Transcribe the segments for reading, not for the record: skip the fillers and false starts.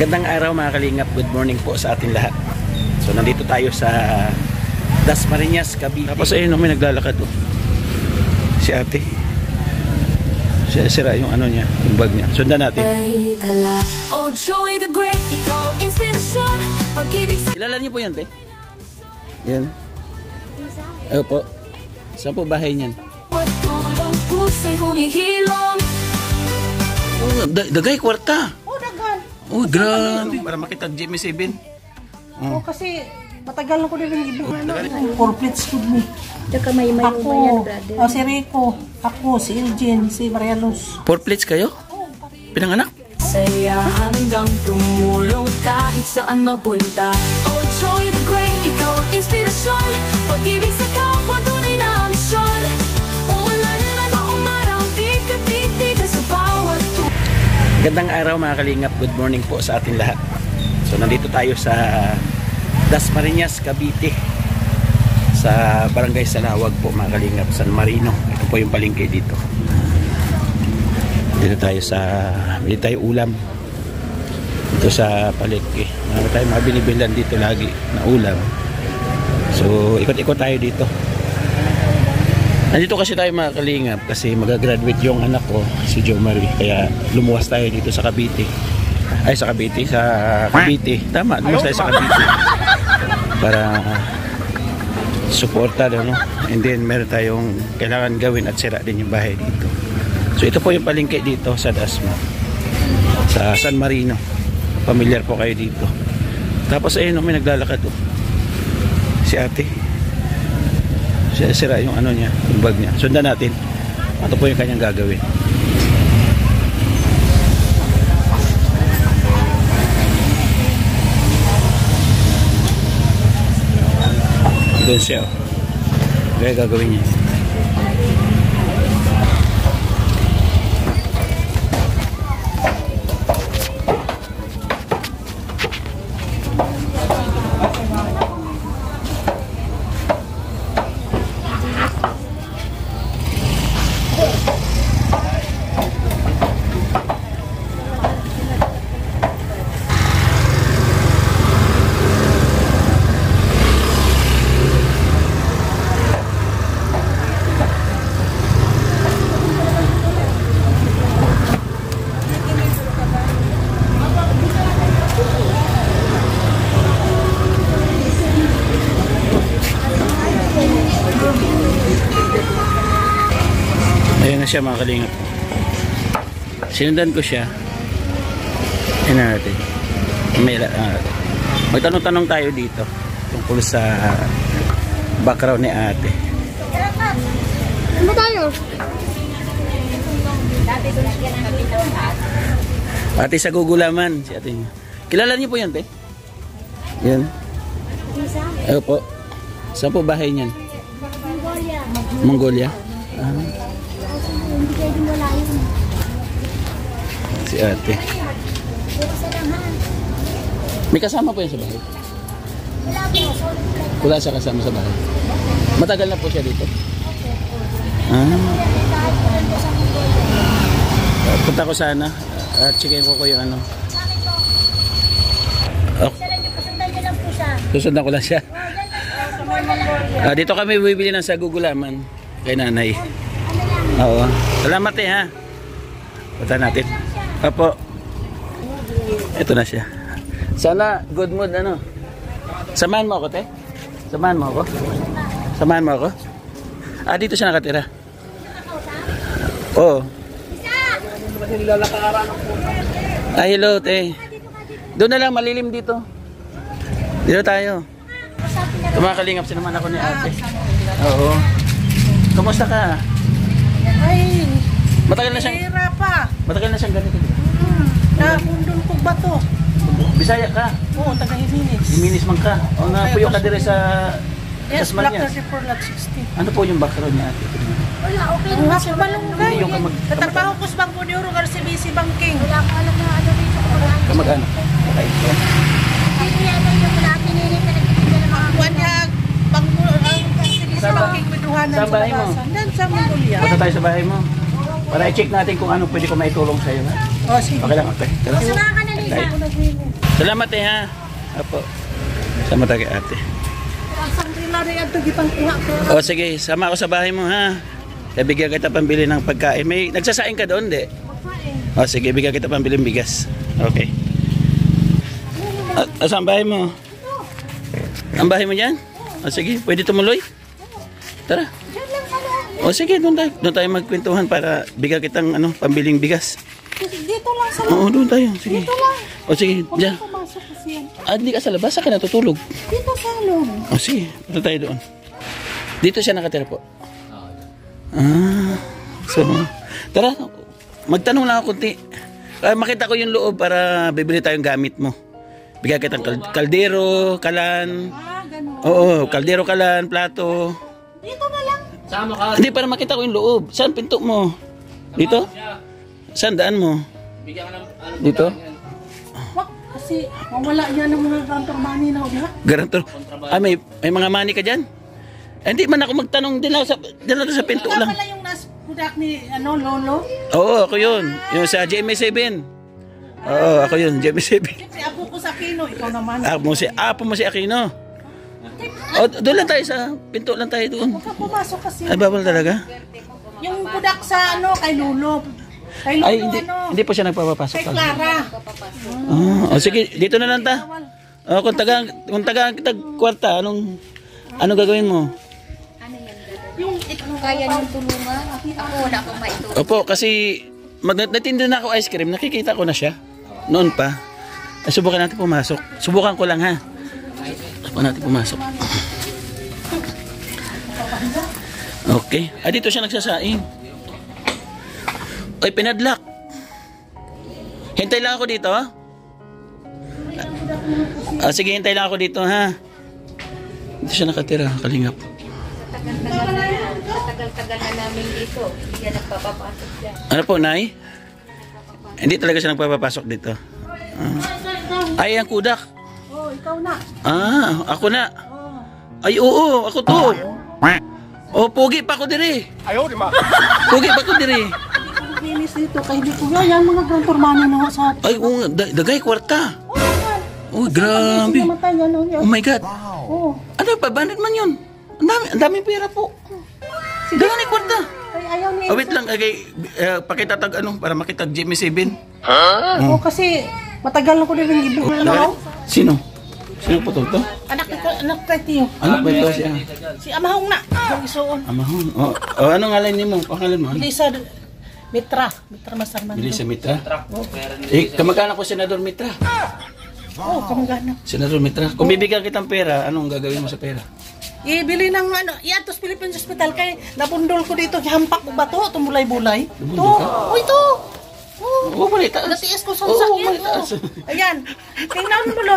Magandang araw mga kalingap, good morning po sa ating lahat. So nandito tayo sa Dasmariñas, Cavite. Tapos ayun, may naglalakad oh. Si ate. Sira yung ano niya, yung bag niya. Sundan natin. Kilala niyo po yan, te? Yan. Ayun po. Saan po bahay niyan? Oh, dagay kwarta. Oh, dagan. Oh, grabe. Para makita Jimmy 7. Oh, kasi matagal na ko din yung ibo. Four plates food me. Tsaka may ako, si Rico, ako, si Elgin, si Maria Luz. 4 plates kayo? Pinanganak? Saya hanggang tumulong kahit saan mapunta. Oh, joy the great, ikaw ang inspirasyon. Pag-ibig sa kapwa, tunay na misyon. Umulan na ba umaraw, di ka titigil sa bawat Gandang araw mga kalingap, good morning po sa ating lahat. So nandito tayo sa Dasmariñas, Cavite, sa Barangay Salawag po mga kalingap, San Marino. Ito po yung palengke dito. Dito tayo ulam dito sa palengke. Marami tayo mga binibilan dito lagi na ulam. So ikot-ikot tayo dito. Nandito kasi tayo mga kalingap kasi magagraduate yung anak ko, si Jo Marie. Kaya lumuwas tayo dito sa Cavite. Ay, sa Cavite, sa Cavite. Tama, lumuwas tayo sa Cavite. Para suporta, no? And then meron tayong kailangan gawin at sira din yung bahay dito. So ito po yung palengke dito sa Dasma, sa San Marino. Familiar po kayo dito. Tapos ayun, may naglalakad oh. Si ate. Sira yung ano niya, yung bag niya. Sundan natin. Ito po yung kanyang gagawin. Doon siya. Kaya gagawin niya. Ayan na siya mga kalingap. Sinundan ko siya. Ayan na natin. Magtanong-tanong tayo dito tungkol sa background ni ate. Ano ba tayo? Ate sa gugulaman. Si ate niya. Kilala niyo po yan, te? Yan. Ayun po. Saan po bahay niyan? Mongolia. Si ate. May kasama po yan sa bahay? Wala siya kasama sa bahay. Matagal na po siya dito? Punta ko sana at checkin ko yung ano. Susundan ko lang siya. Dito kami bibili ng sagugulaman kay nanay. Oo. Salamat ha. Punta natin. Opo. Ito na siya. Sana good mood ano. Samahan mo ako, te? Samahan mo ako? Samahan mo ako? Dito siya nakatira. Oo. Hello, te. Doon na lang, malilim dito. Dito tayo. Tumakalingap naman ako ni ate. Oo. Kumusta ka? Ay, Matagal na siyang Matagal na siyang ganito. Nahundon ko ba to? Bisaya ka? Oo, taga Himinis. Himinis man ka. O puyo ka dire sa Yes, Block Dasmariñas. 34, Lot 60. Ano po yung background niya ate? Wala, okay Ang hapon malunggay. Yung Katrabaho ko sa Bangko ni Uro, RCBC Banking. Wala ko alam na ano dito. Kamag-anak. Okay. Ako yan ay yung wala pinilit na nagtitigil ng mga Kuwan niya, Bangko, RCBC Banking, Miduhanan Sa sa bahay mo? Babasan. Dan sa Mongolia. Punta tayo sa bahay mo. Para i-check natin kung ano pwede ko maitulong sa'yo. Ha? Oh, sige. Okay lang, okay. Tara. Saka ka na Nay. Salamat eh ha. Apo. Salamat kay ate. Ang sangrila rin ito, gitang kuha ko. O sige, sama ako sa bahay mo ha. Bigyan kita pambili ng pagkain. May nagsasaing ka doon, di? Magpain. O sige, bigyan kita pambili ng bigas. Okay. Saan bahay mo? Ang bahay mo dyan? O sige, pwede tumuloy? Tara. O sige, doon tayo magkwentuhan para bigyan kitang pambiling bigas. Dito lang sa Oo, doon tayo. Sige. Dito lang. O sige, Huwag dyan. na pumasok kasi yan. Hindi ka sa labas, saan ka natutulog? Dito sa loob. O sige, punta tayo doon. Dito siya nakatira po. So, tara, magtanong lang ako kunti. Makita ko yung loob para bibili tayong gamit mo. Bigyan kitang kaldero, kalan. Ganun. Oo, kaldero, kalan, plato. Dito na lang. Hindi, para makita ko yung loob. Saan pinto mo? Dito? Saan daan mo? Dito? Wak, kasi mawala yan ng mga counter money na ulit. Garantor. May mga money ka dyan? Hindi man ako magtanong din ako sa pinto Ikaw lang. pala yung nas-pudak ni Lolo. Oo, ako yun. Yung sa GMA7. Oo, ako yun, GMA7. Siyempre, apo ko sa Kino. Ikaw naman. Apo mo si Aquino. O, doon lang tayo sa pinto lang tayo doon. Huwag ka pumasok kasi. Ay, bawal talaga? Yung pudak sa kay Lolo. Kay Lolo, Ay, hindi po siya nagpapapasok. Kay Clara. O, sige, dito na lang ta. O, kung taga kwarta, anong gagawin mo? Yung kaya niyong tulungan. Ako wala akong maitulong. Opo, kasi nagtitinda na ako ice cream, nakikita ko na siya. Noon pa. Subukan natin pumasok. Subukan ko lang ha. Subukan natin pumasok. Okay. Dito siya nagsasaing. Ay, pinadlock. Hintay lang ako dito ha. Sige, hintay lang ako dito ha. Dito siya nakatira, kalingap. Tagal-tagal na namin dito. Hindi yan nagpapapasok dyan. Ano po, Nay? Hindi talaga siya nagpapapasok dito. Ay, ang kudak. Oh, ikaw na. Ako na. Ay, oo, ako to. Oh, pogi pa ako dire. Pogi pa ako dire. Linis dito. Kay hindi ko yan mga counter money na sa... Ay, oo, dagay kwarta. Oh, Kasi grabe. namatay yan. Oh my God. Oh. Ano pa, bandit man yun? Ang daming pera po. Dagan ni kwarta. Ay, ayaw niya. Wait lang, pakitatag para makitag Jimmy 7. Oh, kasi matagal na ko din yung ibo. Sino? Sino po to? Anak kay Tiyo. Ano ba ito siya? Si Amahong na. Yung isuon. Amahon. Ano ngalan niyo mo? Pangalan mo? Lisa Mitra. Mitra Masarman. Melissa Mitra? Kamag-anak ko Senador Mitra. Oh, kamag-anak. Senador Mitra. Kung bibigyan kitang pera, anong gagawin mo sa pera? Ibili ng Iatos Philippines Hospital kay nabundol ko dito hampak ko ba to tumulay-bulay. Nabundol To. ka? Oh, ito. Oo, malitaas. Natiis ko sa Oo, sakit. malitaas. Ayan. Tingnan mo lo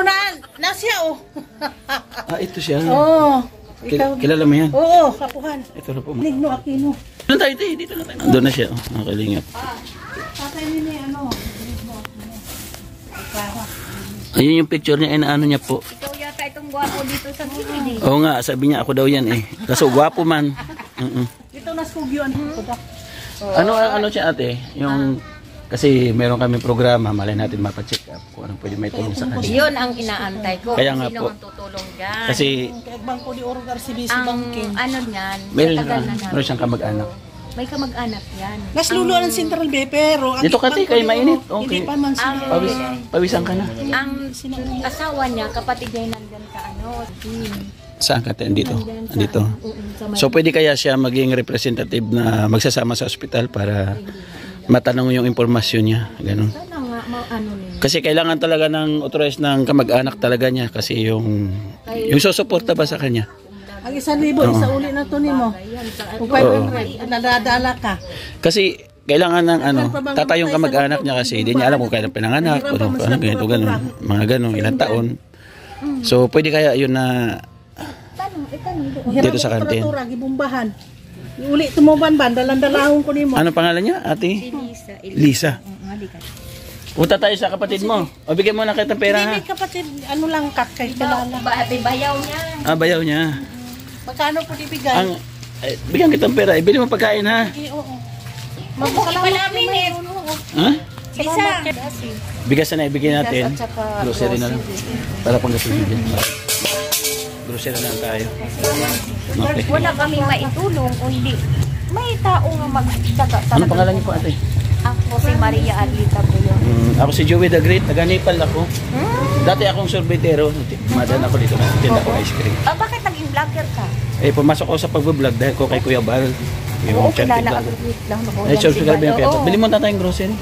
nasya oh. Ito siya. Oh. Ikaw. Kilala mo yan? Oo, kapuhan. Ito na po. Ligno Aquino. Doon tayo, dito na tayo. Doon na siya. Nakalingap. Tatay ni Ayun yung picture niya, inaano niya po. Ikaw yata itong gwapo dito sa gilid eh. Oo nga, sabi niya ako daw yan eh. Kaso gwapo man. Ito na skugyo ang pudak. Ano siya ate? Yung kasi meron kami programa, malay natin mapacheck up kung anong pwede may tulong sa kanya. Yun ang inaantay ko. Kaya nga Sino po. ang tutulong dyan? Kasi Kay Bangko di Orogar CBC ang Banking. ano niyan, meron tagal na namin. siyang kamag-anak. May kamag-anak yan. Nas lulo ng Central Bay pero Dito ka, Bangko kay di mainit. Oro, Okay. Hindi pa man sila. Pawisan ka na. Ang asawa niya, kapatid niya nandyan sa team. Saan ka tayo? Andito. Andito. Sa So pwede kaya siya maging representative na magsasama sa ospital para matanong yung impormasyon niya. Ganun. Sana nga, ano nila. Kasi kailangan talaga ng authorized ng kamag-anak talaga niya kasi yung susuporta ba sa kanya. Ang 1,000 isa uli na to nimo. Kung 500 nadadala ka. Kasi kailangan ng tatay yung kamag-anak niya kasi hindi niya alam kung kailan pinanganak, ano ganito, ganun, mga ganun, ilang taon. So pwede kaya yun na dito sa kantin. Gibumbahan. Uli tumuban ban dalan-dalahon ko nimo. Ano pangalan niya, ate? Lisa. Punta tayo sa kapatid mo. O bigyan mo na kita pera ha. Hindi kapatid ano lang kat kay kilala. Bayaw niya. Bayaw niya. Magkano po ibigay? Bigyan kitang pera, ibili mo pagkain ha. Oo. Mabuki pa namin eh. Ha? Salamat. Bigas na ibigay natin. Bigas at saka Grocery na lang. Para pang gasolina. Grocery na lang tayo. Okay. Wala kami maitulong kundi may tao nga magtaka. Anong pangalan niyo po ate? Ako si Maria Arlita po yun. Ako si Joey the Great. Taga Nepal ako. Dati akong sorbetero. Madan ako dito. Tinda ko ice cream. Bakit naging vlogger ka? Pumasok ako sa pag-vlog dahil ko kay Kuya Bal. Oo, Yung chanting kilala vlog. ako. Wait lang. Subscribe yung kaya. Bili mo na tayong grocery.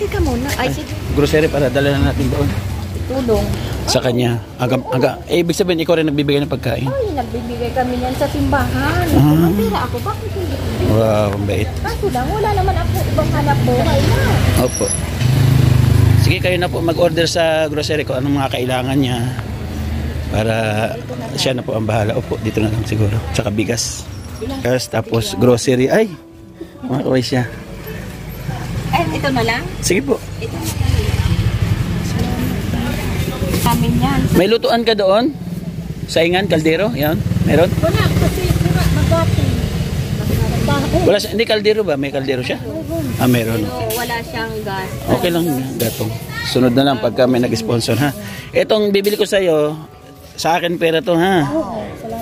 Hindi ka muna. Ay, sige. Grocery para dala na natin doon. Tulong. Sa kanya. Ibig sabihin, ikaw rin nagbibigay ng pagkain. Ay, nagbibigay kami niyan sa simbahan. May pera ako. Bakit hindi? Wow, ang bait. Kaso lang, wala naman ako ibang hanap buhay na. Opo. Sige, kayo na po mag-order sa grocery ko. Anong mga kailangan niya. Para siya na po ang bahala. Opo, dito na lang siguro. Tsaka bigas. Tapos grocery. Ay, makakaway siya. Ay, ito na lang? Sige po. Ito na lang. Amin yan. May lutuan ka doon? Saingan, kaldero? Yan, meron? Wala, kasi magati. Wala siya, hindi kaldero ba? May kaldero siya? Meron. Pero wala siyang gas. Okay lang, gatong. Sunod na lang pagka may nag-sponsor, ha? Itong bibili ko sa'yo, sa akin pera to, ha?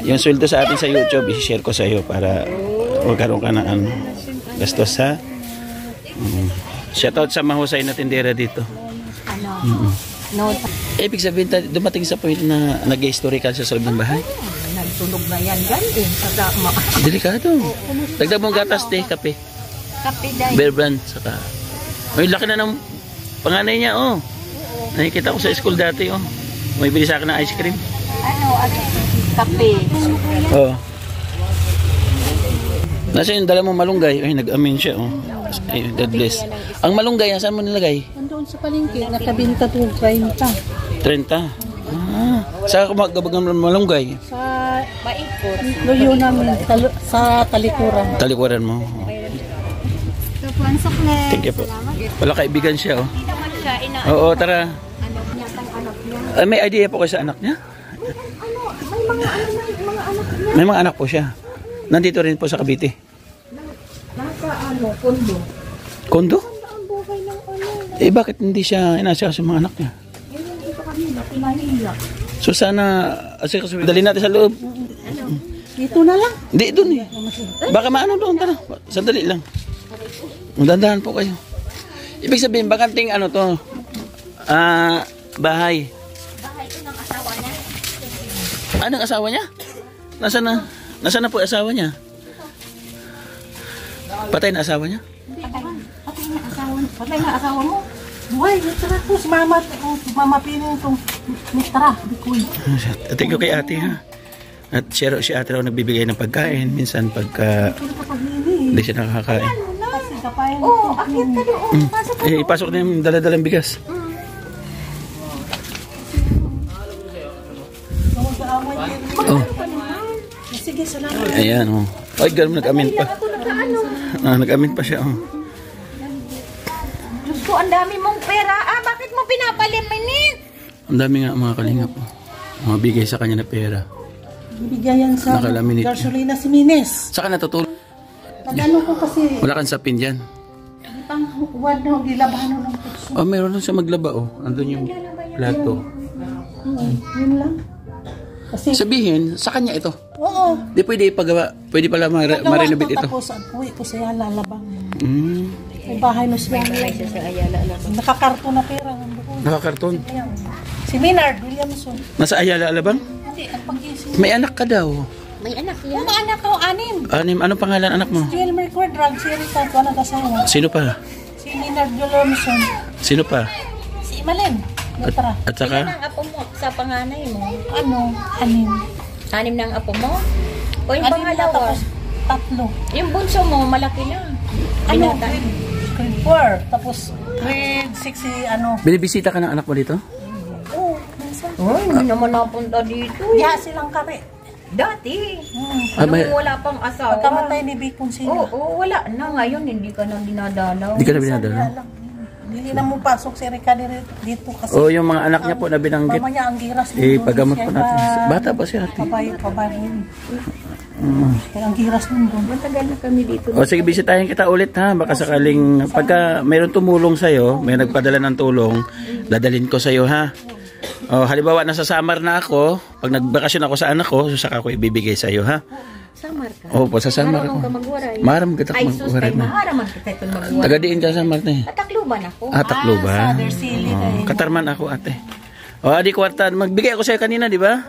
Yung sweldo sa atin sa YouTube, i-share ko sa'yo para magkaroon ka ng gastos, ha? Shoutout sa mahusay na tindera dito. Ano? No. Ibig sabihin, dumating sa point na nag-historical sa loob ng bahay. Nagsunog na yan din. Kasama. Delikado. Dagdag mong gatas, kape. Kape dahil. Bear brand, saka. Ay, laki na ng panganay niya, oh. Nakikita ko sa school dati, oh. May bili sa akin ng ice cream. Kape. Oh. Nasa yung dala mong malunggay. Ay, nag-amin siya, oh. Ay, God bless. Ang malunggay, saan mo nilagay? Nandoon sa palengke, nakabinta to 30. 30. Saan ka magabag ng malunggay? Sa Maikot. luyo namin, sa talikuran. Talikuran mo. Kapuan sa kles. Thank you po. Wala kaibigan siya, oh. Hindi naman siya ina. Oo, tara. Anak niya, anak niya. May idea po kayo sa anak niya? May mga anak niya. May mga anak po siya. Nandito rin po sa Cavite. Nasa kondo. Kondo? Ang buhay ng Bakit hindi siya inasya sa mga anak niya? Dito kanina, pinahila. So sana, dali natin sa loob. Dito na lang. Hindi, doon eh. Baka maano doon, tara. Sandali lang. Dandahan po kayo. Ibig sabihin, bakanting ano to? Bahay. Bahay ito ng asawa niya. Anong asawa niya? Nasaan na? Nasaan na po asawa niya? Patay na asawa niya? Patay na asawa mo. Buhay, tara po. Si mama pining itong tara. Bikoy. Thank you kay ate, ha? At share si ate raw nagbibigay ng pagkain. Minsan pagka hindi siya nakakain. Kasi kapayan Oo, akit ka doon. Ipasok na yung daladalang bigas. Oh. Sige, salamat. Ayan, oh. Ay, gano'n nag-amin pa. Nag-amin pa siya, oh. Diyos ko, ang dami mong pera. Bakit mo pinapalimin? Ang dami nga mga kalingap, oh. Mabigay sa kanya na pera. Bibigayan sa Nakalaminate niya. gasolina si Mines. Saka natutulog. Nagano ko kasi, Wala kang sapin dyan. pang huwad na gilabahan ng puso. Oh, meron lang siya maglaba, oh. Andun yung plato. Yun lang. Kasi, Sabihin, sa kanya ito. oo. Di pwede ipagawa. Pwede pala ma-renovate ito. Tapos, uwi ko sa lalabang. Mm. May bahay na siya. Sa Ayala lang. Nakakarto na pera. Nandoon. Nakakarton. Si Maynard Williamson. Nasa Ayala Alabang? Hindi, ang pag-isip. May anak ka daw. May anak yan. Mga anak ko, 6. Anong pangalan anak mo? Joel Mercury Drug, si Rita, ko nag-asawa. Sino pa? Si Maynard Williamson. Sino pa? Si Malen. Natra. At saka? Ilan ang apo mo sa panganay mo? Ano? 6. 6 na ang apo mo? O yung 6 na, pangalawa? tapos 3. Yung bunso mo, malaki na. Ano? Binata. Grade 4. Tapos grade 6 si ano. Binibisita ka ng anak mo dito? Oo. Minsan. Oh, hindi naman napunta dito. Diya silang kare. Dati. may- Nung wala pang asawa. Pagkamatay ni Bicon sila. Oo, wala na. Ngayon, hindi ka na dinadalaw. Hindi ka na binadala? Hindi na mo pasok si Rica dito kasi. O yung mga anak niya po na binanggit. Mamaya ang giras. Pagamot po natin. Bata pa siya ate. Pabayin. Kaya ang giras nun doon. Matagal na kami dito. O sige, bisitahin kita ulit ha. Baka sakaling, pagka mayroon tumulong sa'yo, may nagpadala ng tulong, dadalhin ko sa'yo ha. O, halimbawa, nasa Samar na ako, pag nagbakasyon ako sa anak ko, saka ako ibibigay sa'yo ha. Samar ka. Opo, sa Samar ako. Marunong ka magwaray. Maram kita Ay, sus, magwaray kay na. maharaman kita itong magwaray. Tagadiin ka sa Samar na eh. At Tacloban ako. Tacloban. Sa Versili kayo. Katarman ako ate. O, adi kwarta, magbigay ako sa'yo kanina, di ba?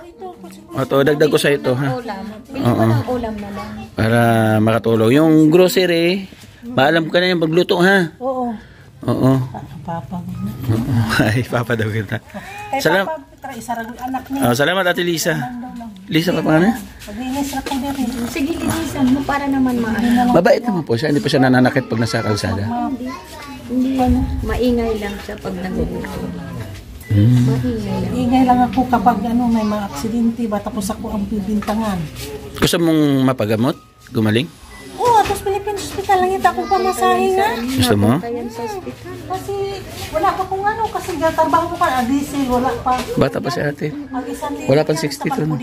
O, to, dagdag ko sa'yo ito ha. Ulam. Bili mo ng ulam na lang. Para makatulong. Yung grocery, maalam ka na yung pagluto ha. Oo. Oo. Papa. Ay, papa daw kita. Kay Salam. Papa, isa ragul anak niya. Oh, salamat ate Lisa. Lisa pa pa na? Paglinis na ko din. Sige, linisan mo para naman maano. Mabait naman po siya. Hindi pa siya nananakit pag nasa kalsada. Hindi ano, maingay lang siya pag nagugutom. Maingay lang. Ingay lang ako kapag may mga aksidente ba tapos ako ang bibintangan. Gusto mong mapagamot? Gumaling? Oo, tapos Philippine Hospital lang ito ako pamasahe nga. Gusto mo? Kaya sa ospital. Kasi wala pa kung kasi gatarbaho ko pa, diesel, wala pa. Bata pa si ate. Ang isang Wala pang 62 no?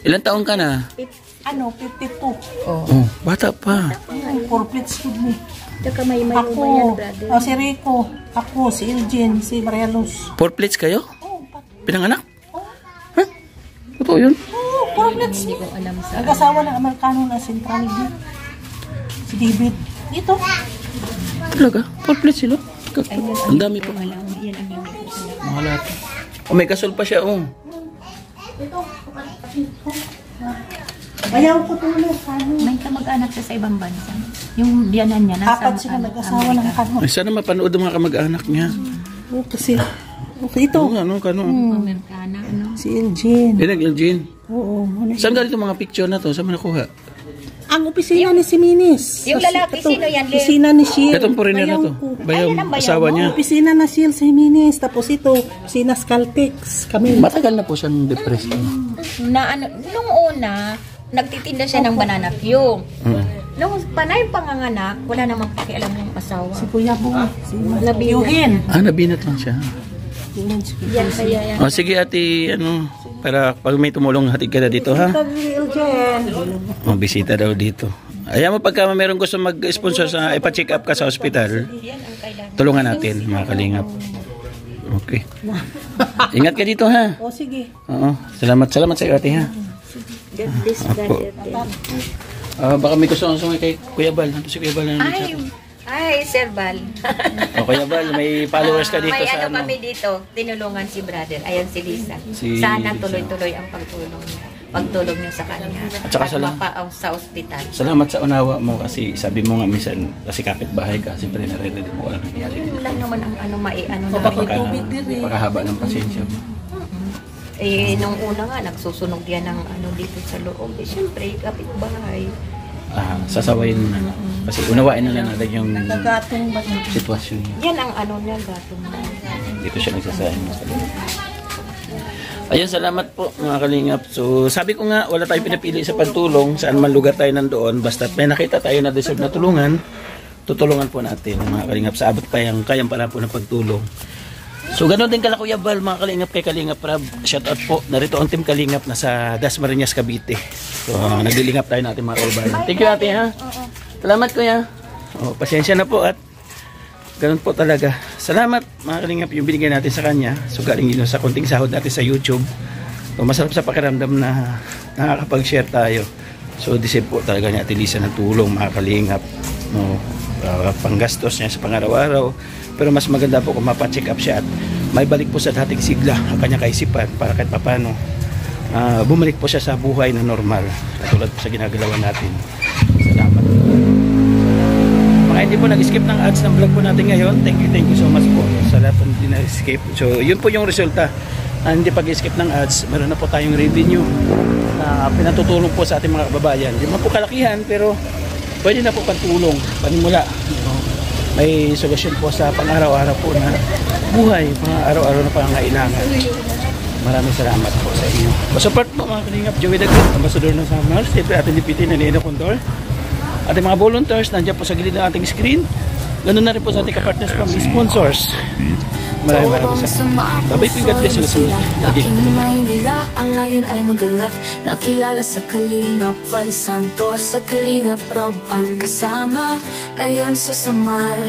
Ilan taon ka na? 52. Oh, bata pa. 4 plates food me. Tsaka may Ako, mayan, brother. si Rico, ako, si Elgin, si Maria Luz. 4 plates kayo? Oo, Pinanganak? Ha? Totoo yun? 4 plates. Hindi ko alam sa... Nag-asawa ng Amerikano na Central D. Si David. Ito. Talaga? 4 plates sila? Ang dami pa. Yan ang hindi ko. Mga lahat. Oh, may kasol pa siya, oh. Ayaw ko tuloy. May kamag-anak siya sa ibang bansa. Yung biyanan niya, nasa Apat sila nag-asawa ng kano. Ay, sana mapanood ang mga kamag-anak niya. Oo, kasi, okay, ito. Ano? Amerikana, ano? Si Elgin. Eugene. Oo. Saan galing itong mga picture na to? Saan mo nakuha? Ang opisina ni Siminis. Yung lalaki, sino yan, Lil? Opisina ni Shiel. Itong foreigner na to. Bayaw, Ay, yan ang bayaw asawa mo. niya. Opisina na Shiel Siminis. Tapos ito, opisina Scaltex. Kami. Matagal na po siyang depressed. Na ano, nung una, nagtitinda siya ng banana Q. Nung panay panganganak, wala namang pakialam yung asawa. Si Kuya Bo. Si Nabinat. Yuhin. Nabinat lang siya. Yan kaya yan. O sige ate, para pag may tumulong hatid ka na dito ha. O, bisita daw dito. Ayan mo pagka mayroong gusto mag-sponsor sa ipa-check up ka sa hospital, tulungan natin mga kalingap. Okay. Ingat ka dito ha. O sige. Oo. Salamat sa iyo ate ha. God bless, brother. Baka may gusto kong kay Kuya Bal. Nandito si Kuya Bal na Ay, Sir Bal. O Kuya Bal, may followers ka dito may sa ano kami dito, tinulungan si brother. Ayan si Lisa. Si Sana Lisa. tuloy-tuloy ang pagtulong niya. Pagtulong niyo sa kanya. At saka sa ospital. Salamat sa unawa mo kasi sabi mo nga minsan kasi kapitbahay ka, siyempre naririnig mo ang nangyayari dito. Yun lang naman ang ano ano na. Pagkahaba ng pasensya mo. Nung una nga, nagsusunog yan ng ano dito sa loob. Siyempre, kapitbahay. Sasawayin mo na. Kasi unawain na lang natin yung Nagatong ba? sitwasyon niya. Yan ang ano niya, gatong na. Dito siya nagsasayang. Ayun, salamat po mga kalingap. So, sabi ko nga, wala tayong pinapili sa pagtulong. Saan man lugar tayo nandoon. Basta may nakita tayo na deserve na tulungan, tutulungan po natin mga kalingap. Sa abot kayang para po ng pagtulong. So, ganoon din kala Kuya Bal, mga kalingap kay Kalingap Rab. Shout out po. Narito ang Team Kalingap na sa Dasmariñas, Cavite. So, naglilingap tayo natin mga kababayan. Thank you ate ha. Salamat Kuya. Pasensya na po at ganun po talaga. Salamat mga kalingap yung binigay natin sa kanya. So galing yun sa konting sahod natin sa YouTube. So, masarap sa pakiramdam na nakakapag-share tayo. So deserve po talaga ni Ate Lisa ng tulong mga kalingap. Panggastos niya sa pangaraw-araw. Pero mas maganda po kung mapacheck up siya at may balik po sa dating sigla ang kanyang kaisipan para kahit papano bumalik po siya sa buhay na normal. Katulad po sa ginagalawan natin. Salamat. Mga hindi po nag-skip ng ads ng vlog po natin ngayon. Thank you so much po sa lahat po hindi na-skip. So yun po yung resulta. Hindi pag-skip ng ads, meron na po tayong revenue na pinatutulong po sa ating mga kababayan. Hindi man po kalakihan pero pwede na po pantulong, panimula. May solusyon po sa pang-araw-araw po na buhay, mga araw-araw na pangangailangan. Maraming salamat po sa inyo. Support po mga kalingap, Joey Dagot, Ambassador ng Samar, siyempre ating DPT na Nino Condor. Ating mga volunteers, nandiyan po sa gilid ng ating screen. Ganun na rin po sa ating kapartners from sponsors. Maraming salamat. Babay po, God bless you. Okay. Aking Maynila, ang layon ay magalat. Nakilala sa Kalingap Val Santos, sa Kalingap Rob ang kasama. Ngayon sa Samar,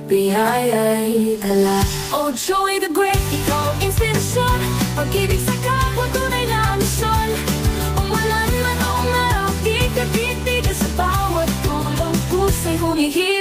biyaya'y dala. Oh Joey the Great, ikaw ang inspirasyon. Pag-ibig sa kapwa, tunay na misyon. Umulan man o umaraw, di ka titigil sa bawat tulong pusa'y humihiling.